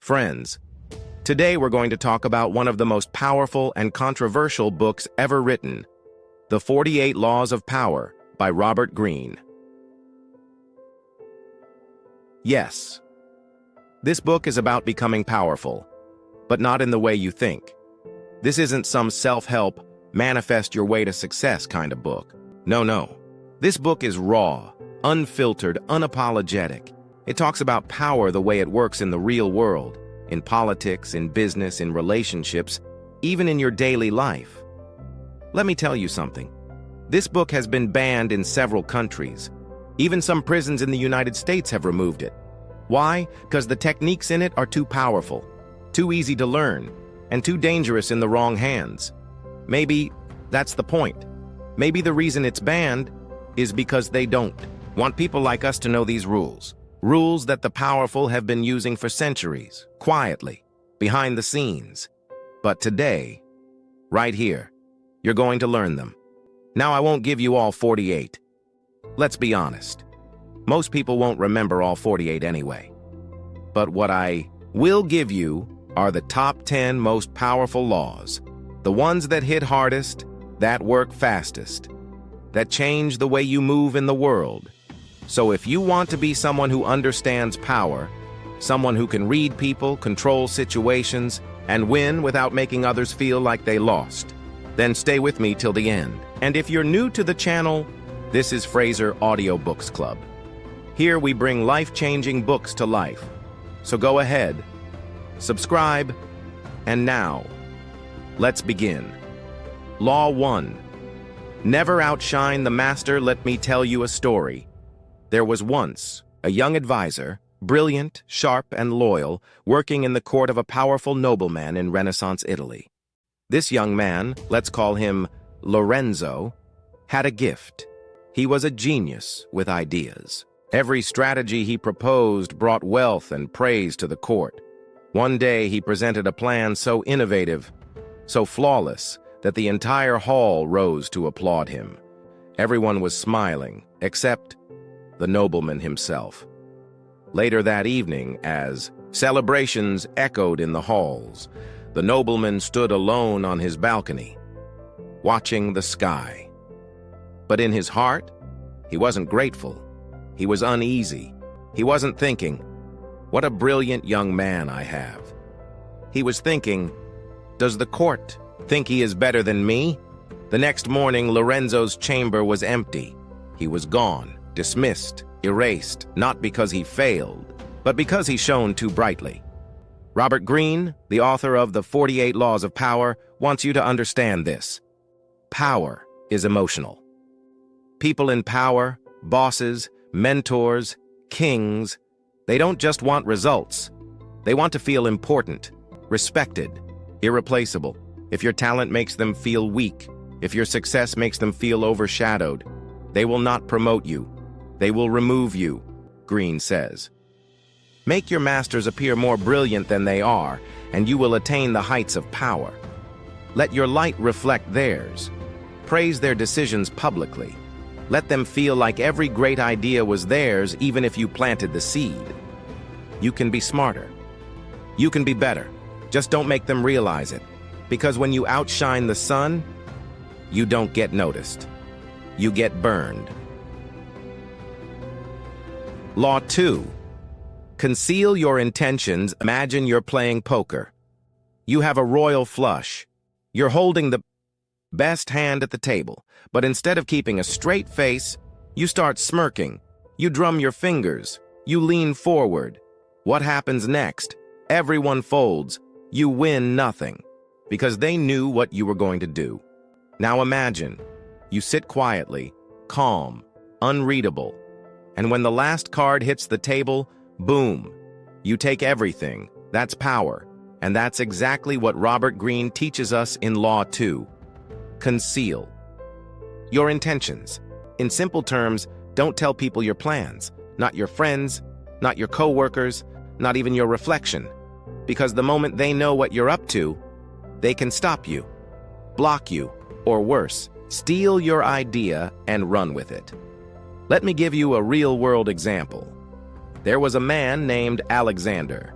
Friends, today we're going to talk about one of the most powerful and controversial books ever written, The 48 Laws of Power by Robert Greene. Yes, this book is about becoming powerful, but not in the way you think. This isn't some self-help, manifest your way to success kind of book. No. This book is raw, unfiltered, unapologetic. It talks about power the way it works in the real world, in politics, in business, in relationships, even in your daily life. Let me tell you something. This book has been banned in several countries. Even some prisons in the United States have removed it. Why? Because the techniques in it are too powerful, too easy to learn, and too dangerous in the wrong hands. Maybe that's the point. Maybe the reason it's banned is because they don't want people like us to know these rules. Rules that the powerful have been using for centuries, quietly, behind the scenes. But today, right here, you're going to learn them. Now, I won't give you all 48. Let's be honest. Most people won't remember all 48 anyway. But what I will give you are the top 10 most powerful laws, the ones that hit hardest, that work fastest, that change the way you move in the world. So if you want to be someone who understands power, someone who can read people, control situations, and win without making others feel like they lost, then stay with me till the end. And if you're new to the channel, this is Fraser Audiobooks Club. Here we bring life-changing books to life. So go ahead, subscribe, and now, let's begin. Law 1. Never outshine the master. Let me tell you a story. There was once a young advisor, brilliant, sharp, and loyal, working in the court of a powerful nobleman in Renaissance Italy. This young man, let's call him Lorenzo, had a gift. He was a genius with ideas. Every strategy he proposed brought wealth and praise to the court. One day he presented a plan so innovative, so flawless, that the entire hall rose to applaud him. Everyone was smiling, except the nobleman himself. Later that evening, as celebrations echoed in the halls, the nobleman stood alone on his balcony, watching the sky. But in his heart, he wasn't grateful. He was uneasy. He wasn't thinking, "What a brilliant young man I have." He was thinking, "Does the court think he is better than me?" The next morning, Lorenzo's chamber was empty. He was gone, dismissed, erased, not because he failed, but because he shone too brightly. Robert Greene, the author of The 48 Laws of Power, wants you to understand this. Power is emotional. People in power, bosses, mentors, kings, they don't just want results. They want to feel important, respected, irreplaceable. If your talent makes them feel weak, if your success makes them feel overshadowed, they will not promote you. They will remove you, Greene says. Make your masters appear more brilliant than they are, and you will attain the heights of power. Let your light reflect theirs. Praise their decisions publicly. Let them feel like every great idea was theirs, even if you planted the seed. You can be smarter. You can be better. Just don't make them realize it. Because when you outshine the sun, you don't get noticed. You get burned. Law 2. Conceal your intentions. Imagine you're playing poker. You have a royal flush. You're holding the best hand at the table, but instead of keeping a straight face, you start smirking. You drum your fingers. You lean forward. What happens next? Everyone folds. You win nothing, because they knew what you were going to do. Now imagine, you sit quietly, calm, unreadable, and when the last card hits the table, boom, you take everything. That's power, and that's exactly what Robert Greene teaches us in Law 2. Conceal your intentions. In simple terms, don't tell people your plans, not your friends, not your co-workers, not even your reflection, because the moment they know what you're up to, they can stop you, block you, or worse, steal your idea and run with it. Let me give you a real-world example. There was a man named Alexander.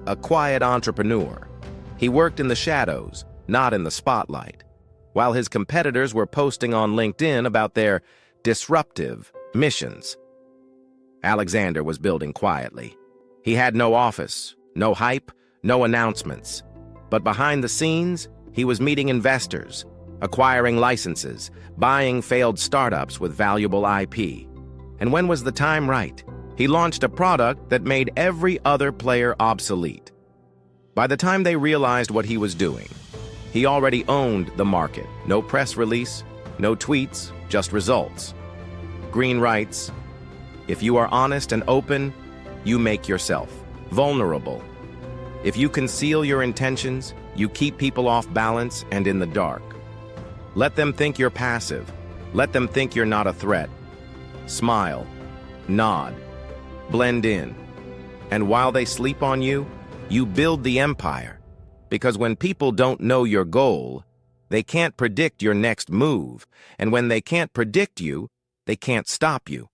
a quiet entrepreneur. He worked in the shadows, not in the spotlight, while his competitors were posting on LinkedIn about their disruptive missions. Alexander was building quietly. He had no office, no hype, no announcements. But behind the scenes, he was meeting investors, acquiring licenses, buying failed startups with valuable IP. And when was the time right? He launched a product that made every other player obsolete. By the time they realized what he was doing, he already owned the market. No press release, no tweets, just results. Greene writes, "If you are honest and open, you make yourself vulnerable. If you conceal your intentions, you keep people off balance and in the dark. Let them think you're passive. Let them think you're not a threat. Smile, nod, blend in. And while they sleep on you, you build the empire. Because when people don't know your goal, they can't predict your next move. And when they can't predict you, they can't stop you.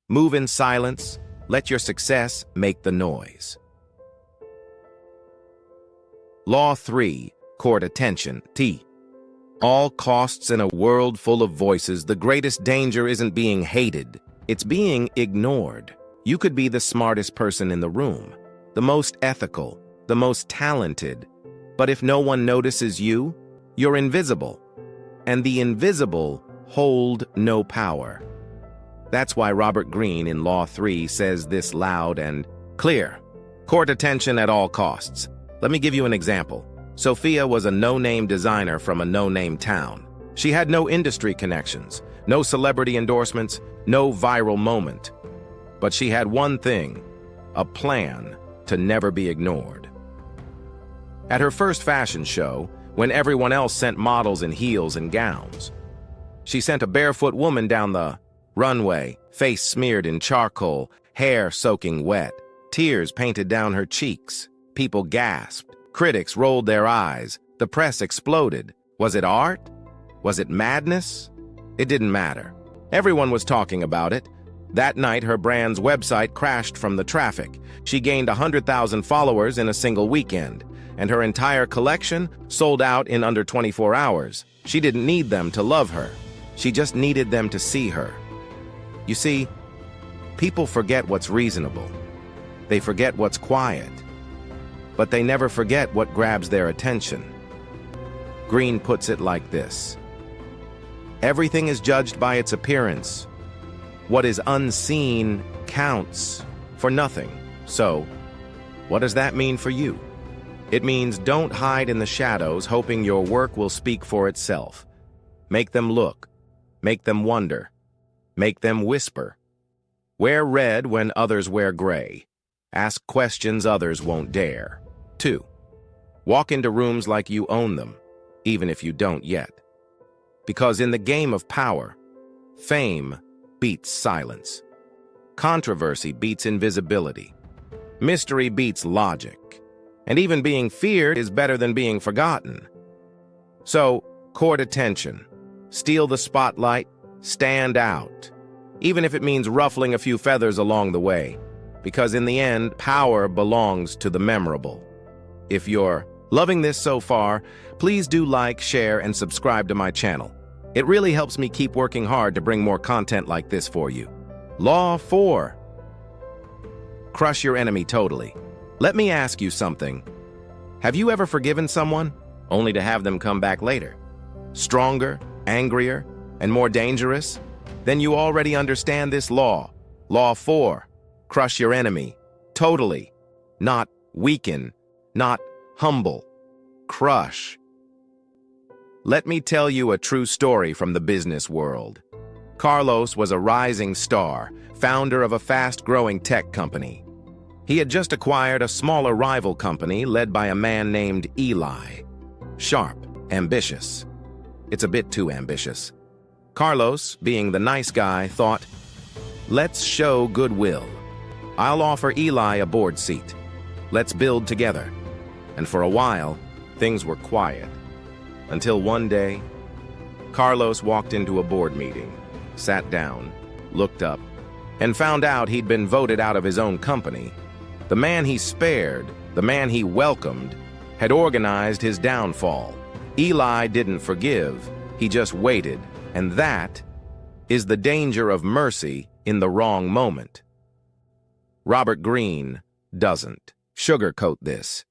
Move in silence. Let your success make the noise." Law 3. Court attention. T. All costs in a world full of voices, the greatest danger isn't being hated. It's being ignored. You could be the smartest person in the room, the most ethical, the most talented. But if no one notices you, you're invisible. And the invisible hold no power. That's why Robert Greene in Law 3 says this loud and clear. Court attention at all costs. Let me give you an example. Sophia was a no-name designer from a no-name town. She had no industry connections, no celebrity endorsements, no viral moment. But she had one thing, a plan to never be ignored. At her first fashion show, when everyone else sent models in heels and gowns, she sent a barefoot woman down the runway, face smeared in charcoal, hair soaking wet, tears painted down her cheeks. People gasped. Critics rolled their eyes. The press exploded. Was it art? Was it madness? It didn't matter. Everyone was talking about it. That night, her brand's website crashed from the traffic. She gained 100,000 followers in a single weekend, and her entire collection sold out in under 24 hours. She didn't need them to love her. She just needed them to see her. You see, people forget what's reasonable. They forget what's quiet. But they never forget what grabs their attention. Greene puts it like this: everything is judged by its appearance. What is unseen counts for nothing. So, what does that mean for you? It means don't hide in the shadows hoping your work will speak for itself. Make them look. Make them wonder. Make them whisper. Wear red when others wear gray. Ask questions others won't dare. 2. Walk into rooms like you own them, even if you don't yet. Because in the game of power, fame beats silence. Controversy beats invisibility. Mystery beats logic. And even being feared is better than being forgotten. So, court attention. Steal the spotlight. Stand out. Even if it means ruffling a few feathers along the way. Because in the end, power belongs to the memorable. If you're loving this so far, please do like, share, and subscribe to my channel. It really helps me keep working hard to bring more content like this for you. Law 4. Crush your enemy totally. Let me ask you something. Have you ever forgiven someone, only to have them come back later? Stronger, angrier, and more dangerous? Then you already understand this law. Law 4. Crush your enemy. Totally. Not weaken. Not humble. Crush. Let me tell you a true story from the business world. Carlos was a rising star, founder of a fast-growing tech company. He had just acquired a smaller rival company led by a man named Eli. Sharp, ambitious. It's a bit too ambitious. Carlos, being the nice guy, thought, let's show goodwill. I'll offer Eli a board seat. Let's build together. And for a while, things were quiet. Until one day, Carlos walked into a board meeting, sat down, looked up, and found out he'd been voted out of his own company. The man he spared the man he welcomed, had organized his downfall. Eli didn't forgive, he just waited, and that is the danger of mercy in the wrong moment. Robert Greene doesn't sugarcoat this.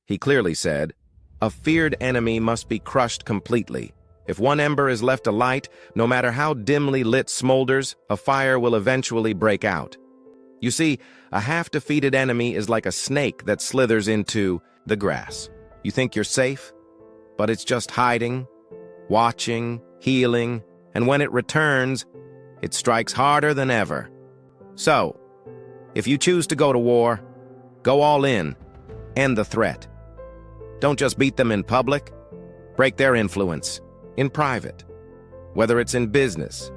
He clearly said, "A feared enemy must be crushed completely. If one ember is left alight, no matter how dimly lit smolders, a fire will eventually break out." You see, a half-defeated enemy is like a snake that slithers into the grass. You think you're safe, but it's just hiding, watching, healing, and when it returns, it strikes harder than ever. So, if you choose to go to war, go all in, end the threat. Don't just beat them in public, break their influence in private, whether it's in business,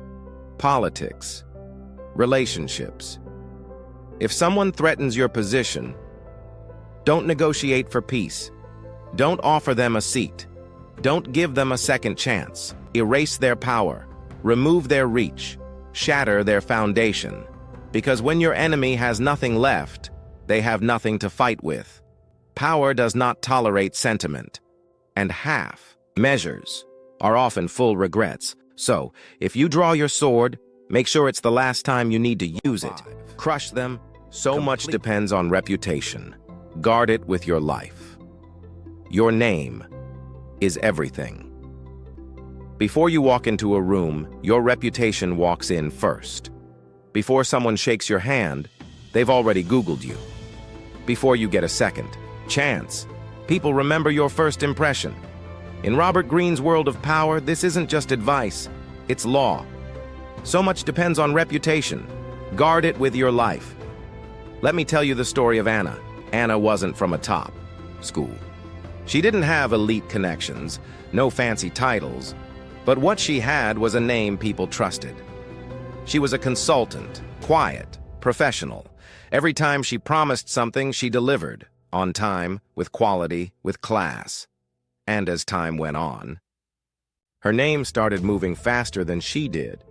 politics, relationships. If someone threatens your position, don't negotiate for peace. Don't offer them a seat. Don't give them a second chance. Erase their power, remove their reach, shatter their foundation. Because when your enemy has nothing left, they have nothing to fight with. Power does not tolerate sentiment, and half measures are often full regrets. So, if you draw your sword, make sure it's the last time you need to use it. Crush them. So much depends on reputation. Guard it with your life. Your name is everything. Before you walk into a room, your reputation walks in first. Before someone shakes your hand, they've already Googled you. Before you get a second chance, people remember your first impression. In Robert Greene's world of power, this isn't just advice, it's law. So much depends on reputation. Guard it with your life. Let me tell you the story of Anna. Anna wasn't from a top school. She didn't have elite connections, no fancy titles, but what she had was a name people trusted. She was a consultant, quiet, professional. Every time she promised something, she delivered, on time, with quality, with class. And as time went on, her name started moving faster than she did.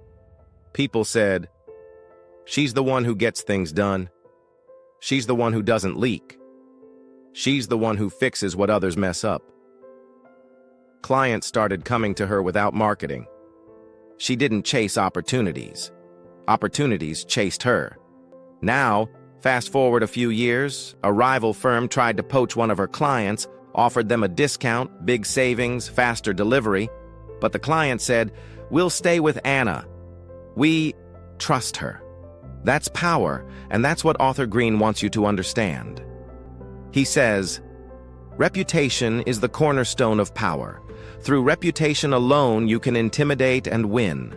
People said, "She's the one who gets things done. She's the one who doesn't leak. She's the one who fixes what others mess up." Clients started coming to her without marketing. She didn't chase opportunities. Opportunities chased her. Now, fast forward a few years, a rival firm tried to poach one of her clients, offered them a discount, big savings, faster delivery, but the client said, "We'll stay with Anna. We trust her." That's power, and that's what author Greene wants you to understand. He says, reputation is the cornerstone of power. Through reputation alone, you can intimidate and win.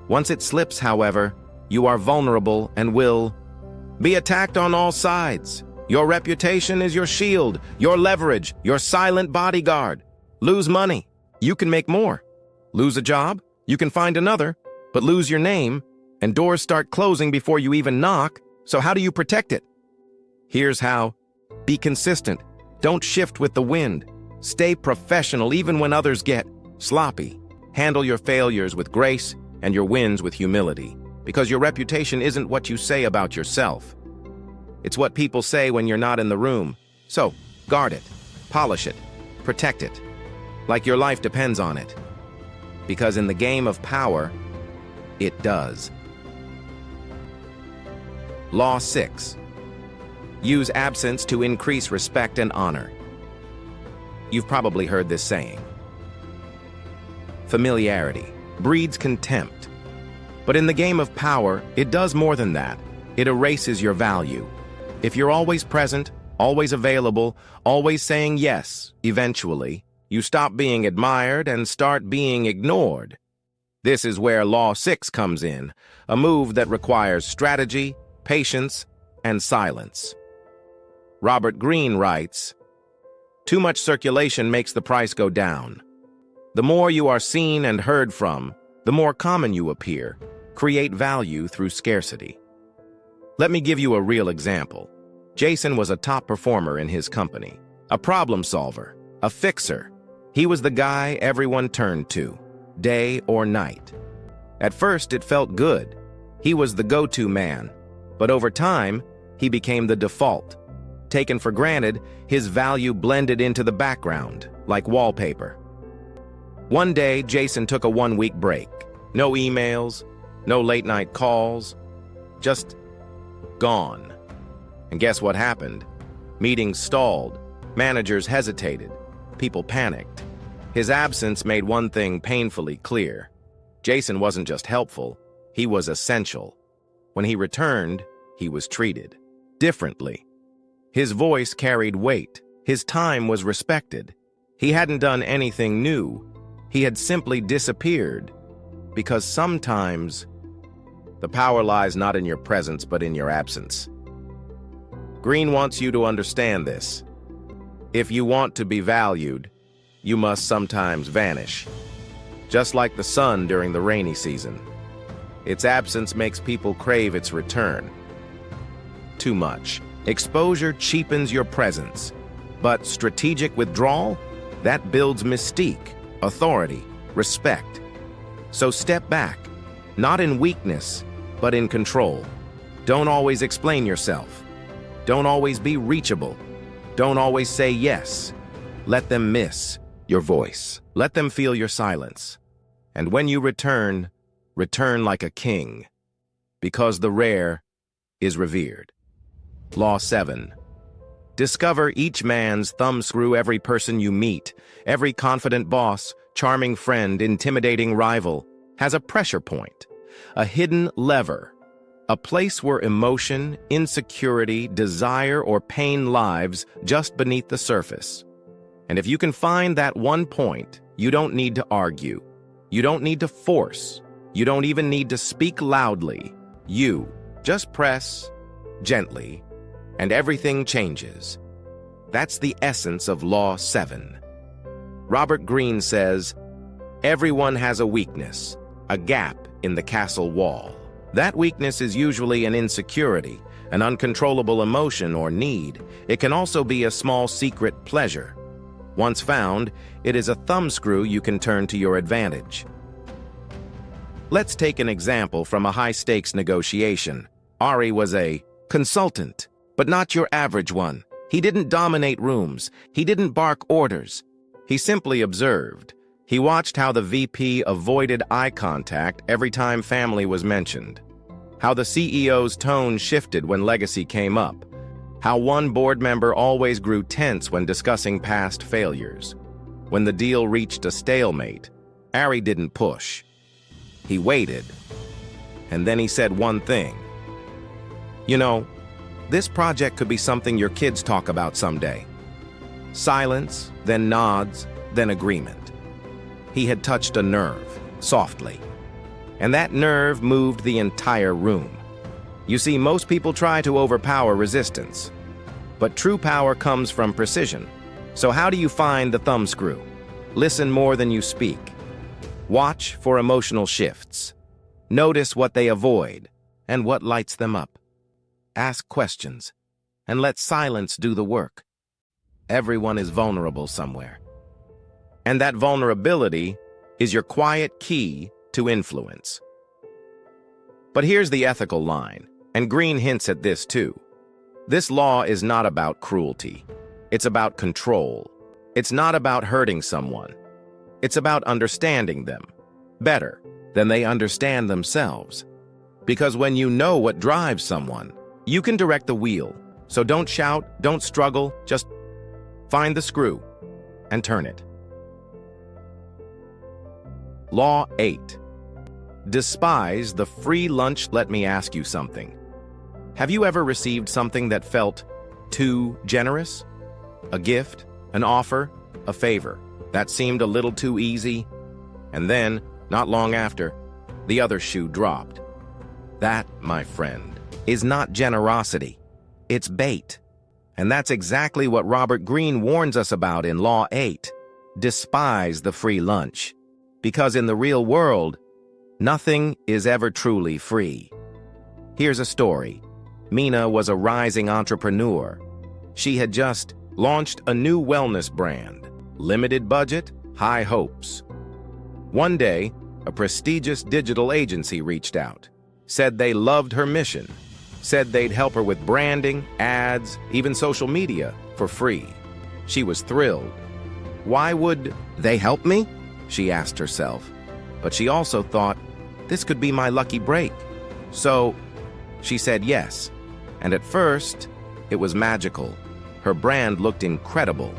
Once it slips, however, you are vulnerable and will be attacked on all sides. Your reputation is your shield, your leverage, your silent bodyguard. Lose money, you can make more. Lose a job, you can find another, but lose your name, and doors start closing before you even knock, so how do you protect it? Here's how. Be consistent. Don't shift with the wind. Stay professional even when others get sloppy. Handle your failures with grace and your wins with humility, because your reputation isn't what you say about yourself. It's what people say when you're not in the room. So, guard it, polish it, protect it, like your life depends on it. Because in the game of power, it does. Law 6. Use absence to increase respect and honor. You've probably heard this saying. Familiarity breeds contempt. But in the game of power, it does more than that. It erases your value. If you're always present, always available, always saying yes, eventually, you stop being admired and start being ignored. This is where Law 6 comes in, a move that requires strategy, patience, and silence. Robert Greene writes, "Too much circulation makes the price go down. The more you are seen and heard from, the more common you appear. Create value through scarcity." Let me give you a real example. Jason was a top performer in his company, a problem solver, a fixer. He was the guy everyone turned to, day or night. At first, it felt good. He was the go-to man. But over time, he became the default. Taken for granted, his value blended into the background, like wallpaper. One day, Jason took a 1-week break. No emails, no late-night calls, just gone. And guess what happened? Meetings stalled, managers hesitated, people panicked. His absence made one thing painfully clear. Jason wasn't just helpful, he was essential. When he returned, he was treated differently. His voice carried weight, his time was respected. He hadn't done anything new, he had simply disappeared. Because sometimes, the power lies not in your presence but in your absence. Greene wants you to understand this. If you want to be valued, you must sometimes vanish. Just like the sun during the rainy season. Its absence makes people crave its return. Too much. Exposure cheapens your presence. But strategic withdrawal? That builds mystique, authority, respect. So step back, not in weakness, but in control. Don't always explain yourself. Don't always be reachable. Don't always say yes. Let them miss your voice. Let them feel your silence. And when you return, return like a king, because the rare is revered. Law 7. Discover each man's thumbscrew. Every person you meet, every confident boss, charming friend, intimidating rival, has a pressure point, a hidden lever, a place where emotion, insecurity, desire, or pain lives just beneath the surface. And if you can find that one point, you don't need to argue. You don't need to force. You don't even need to speak loudly. You just press gently, and everything changes. That's the essence of Law 7. Robert Greene says, everyone has a weakness, a gap in the castle wall. That weakness is usually an insecurity, an uncontrollable emotion or need. It can also be a small secret pleasure. Once found, it is a thumbscrew you can turn to your advantage. Let's take an example from a high-stakes negotiation. Ari was a consultant, but not your average one. He didn't dominate rooms. He didn't bark orders. He simply observed. He watched how the VP avoided eye contact every time family was mentioned, how the CEO's tone shifted when legacy came up, how one board member always grew tense when discussing past failures. When the deal reached a stalemate, Ari didn't push. He waited, and then he said one thing. You know, this project could be something your kids talk about someday. Silence, then nods, then agreement. He had touched a nerve, softly. And that nerve moved the entire room. You see, most people try to overpower resistance. But true power comes from precision. So how do you find the thumbscrew? Listen more than you speak. Watch for emotional shifts. Notice what they avoid and what lights them up. Ask questions and let silence do the work. Everyone is vulnerable somewhere. And that vulnerability is your quiet key to influence. But here's the ethical line, and Greene hints at this too. This law is not about cruelty. It's about control. It's not about hurting someone. It's about understanding them better than they understand themselves. Because when you know what drives someone, you can direct the wheel. So don't shout, don't struggle, just find the screw and turn it. Law 8. Despise the free lunch. Let me ask you something. Have you ever received something that felt too generous? A gift, an offer, a favor that seemed a little too easy? And then, not long after, the other shoe dropped. That, my friend, is not generosity. It's bait. And that's exactly what Robert Greene warns us about in Law 8. Despise the free lunch. Because in the real world, nothing is ever truly free. Here's a story. Mina was a rising entrepreneur. She had just launched a new wellness brand. Limited budget, high hopes. One day, a prestigious digital agency reached out, said they loved her mission, said they'd help her with branding, ads, even social media for free. She was thrilled. Why would they help me? She asked herself. But she also thought, this could be my lucky break. So she said yes. And at first, it was magical. Her brand looked incredible.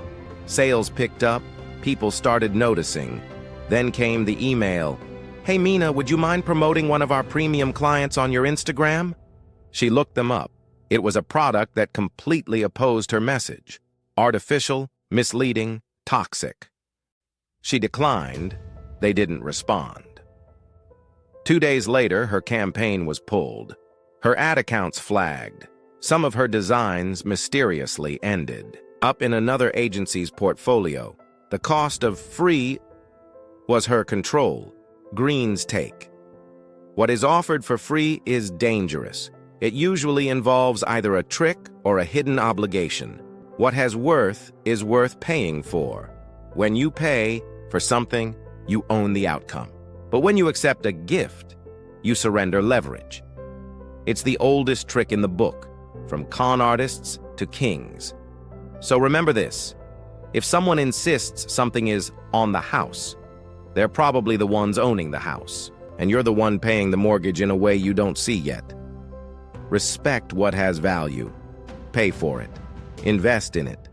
Sales picked up, people started noticing. Then came the email. Hey Mina, would you mind promoting one of our premium clients on your Instagram? She looked them up. It was a product that completely opposed her message. Artificial, misleading, toxic. She declined. They didn't respond. 2 days later, her campaign was pulled. Her ad accounts flagged. Some of her designs mysteriously ended. Up in another agency's portfolio, the cost of free was her control. Greene's take. What is offered for free is dangerous. It usually involves either a trick or a hidden obligation. What has worth is worth paying for. When you pay for something, you own the outcome. But when you accept a gift, you surrender leverage. It's the oldest trick in the book, from con artists to kings. So remember this. If someone insists something is on the house, they're probably the ones owning the house, and you're the one paying the mortgage in a way you don't see yet. Respect what has value. Pay for it. Invest in it.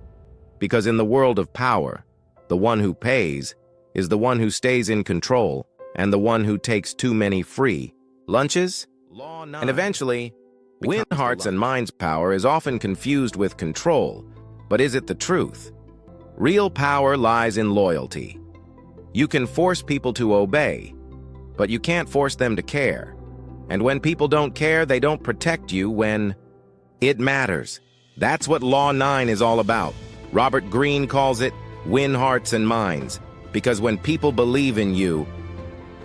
Because in the world of power, the one who pays is the one who stays in control and the one who takes too many free lunches. And eventually, win hearts and minds power is often confused with control, but is it the truth? Real power lies in loyalty. You can force people to obey, but you can't force them to care. And when people don't care, they don't protect you when it matters. That's what Law 9 is all about. Robert Greene calls it win hearts and minds, because when people believe in you,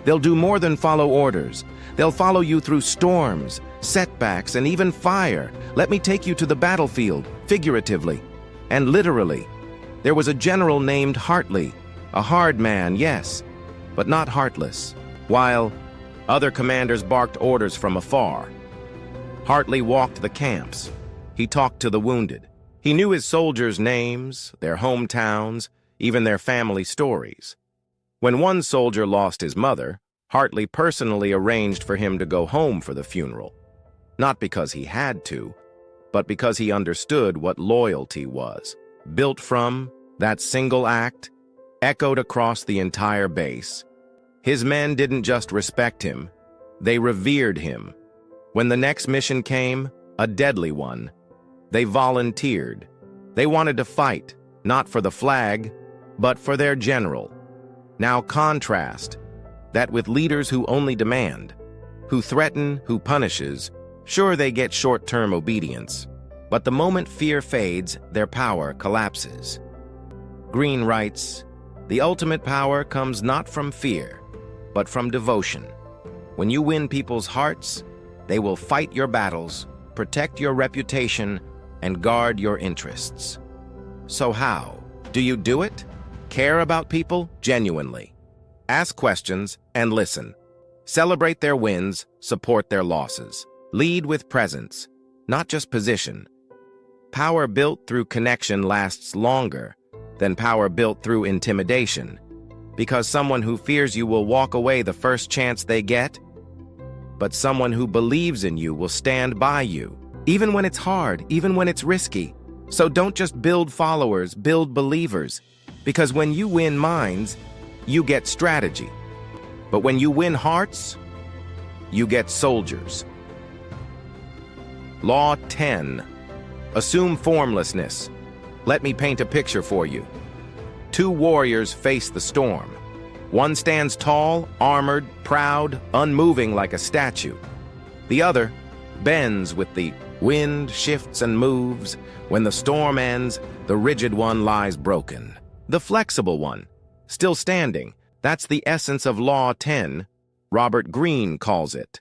they'll do more than follow orders. They'll follow you through storms, setbacks, and even fire. Let me take you to the battlefield, figuratively and literally. There was a general named Hartley, a hard man, yes, but not heartless. While other commanders barked orders from afar, Hartley walked the camps. He talked to the wounded. He knew his soldiers' names, their hometowns, even their family stories. When one soldier lost his mother, Hartley personally arranged for him to go home for the funeral. Not because he had to, but because he understood what loyalty was. Built from that single act, echoed across the entire base. His men didn't just respect him, they revered him. When the next mission came, a deadly one, they volunteered. They wanted to fight, not for the flag, but for their general. Now contrast that with leaders who only demand, who threaten, who punishes. Sure, they get short-term obedience, but the moment fear fades, their power collapses. Greene writes, the ultimate power comes not from fear, but from devotion. When you win people's hearts, they will fight your battles, protect your reputation, and guard your interests. So how? Do you do it? Care about people genuinely. Ask questions and listen. Celebrate their wins, support their losses. Lead with presence, not just position. Power built through connection lasts longer than power built through intimidation, because someone who fears you will walk away the first chance they get, but someone who believes in you will stand by you, even when it's hard, even when it's risky. So don't just build followers, build believers, because when you win minds, you get strategy. But when you win hearts, you get soldiers. Law 10. Assume formlessness. Let me paint a picture for you. Two warriors face the storm. One stands tall, armored, proud, unmoving like a statue. The other bends with the wind, shifts and moves. When the storm ends, the rigid one lies broken. The flexible one, still standing. That's the essence of Law 10. Robert Greene calls it.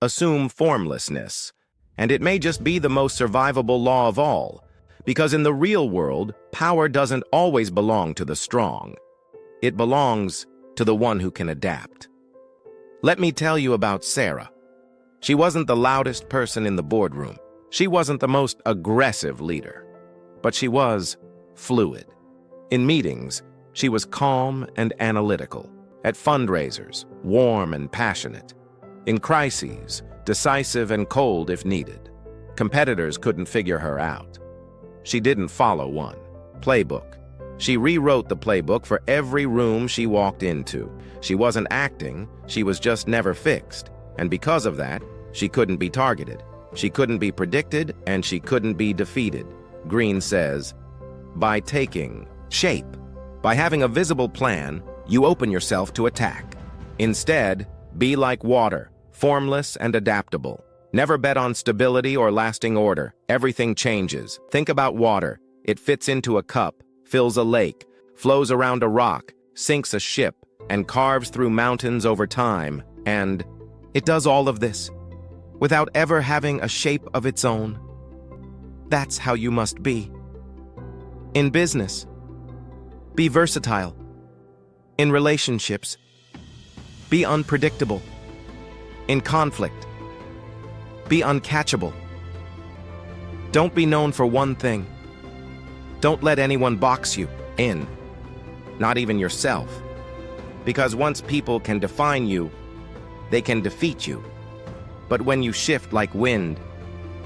Assume formlessness. And it may just be the most survivable law of all, because in the real world, power doesn't always belong to the strong. It belongs to the one who can adapt. Let me tell you about Sarah. She wasn't the loudest person in the boardroom. She wasn't the most aggressive leader, but she was fluid. In meetings, she was calm and analytical. At fundraisers, warm and passionate. In crises, decisive and cold if needed. Competitors couldn't figure her out. She didn't follow one playbook. She rewrote the playbook for every room she walked into. She wasn't acting, she was just never fixed. And because of that, she couldn't be targeted. She couldn't be predicted, and she couldn't be defeated. Greene says, by taking shape, by having a visible plan, you open yourself to attack. Instead, be like water, formless and adaptable. Never bet on stability or lasting order. Everything changes. Think about water. It fits into a cup, fills a lake, flows around a rock, sinks a ship, and carves through mountains over time. And it does all of this without ever having a shape of its own. That's how you must be. In business, be versatile. In relationships, be unpredictable. In conflict, be uncatchable. Don't be known for one thing. Don't let anyone box you in, not even yourself. Because once people can define you, they can defeat you. But when you shift like wind,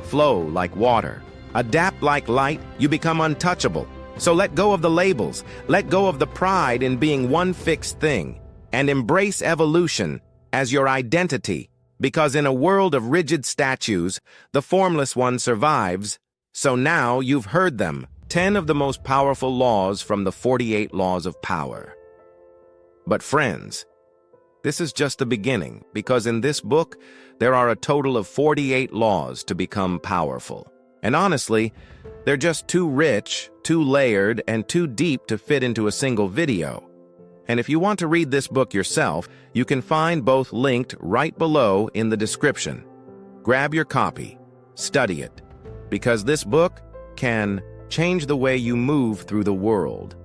flow like water, adapt like light, you become untouchable. So let go of the labels, let go of the pride in being one fixed thing, and embrace evolution as your identity. Because in a world of rigid statues, the formless one survives. So now you've heard them. 10 of the most powerful laws from the 48 laws of power. But friends, this is just the beginning, because in this book, there are a total of 48 laws to become powerful. And honestly, they're just too rich, too layered, and too deep to fit into a single video. And if you want to read this book yourself, you can find both linked right below in the description. Grab your copy, study it, because this book can change the way you move through the world.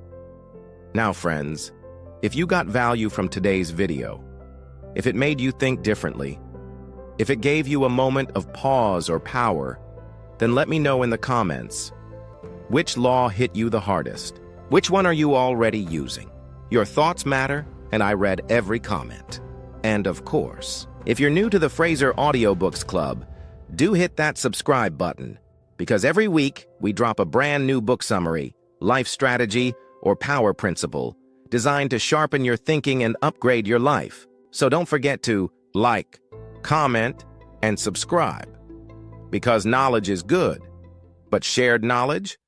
Now, friends, if you got value from today's video, if it made you think differently, if it gave you a moment of pause or power, then let me know in the comments. Which law hit you the hardest? Which one are you already using? Your thoughts matter, and I read every comment. And of course, if you're new to the Fraser Audiobooks Club, do hit that subscribe button, because every week we drop a brand new book summary, life strategy, or power principle designed to sharpen your thinking and upgrade your life. So don't forget to like, comment, and subscribe. Because knowledge is good, but shared knowledge,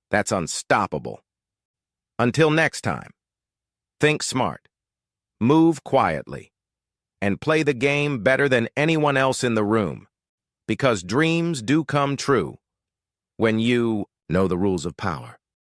that's unstoppable. Until next time, think smart, move quietly, and play the game better than anyone else in the room. Because dreams do come true when you know the rules of power.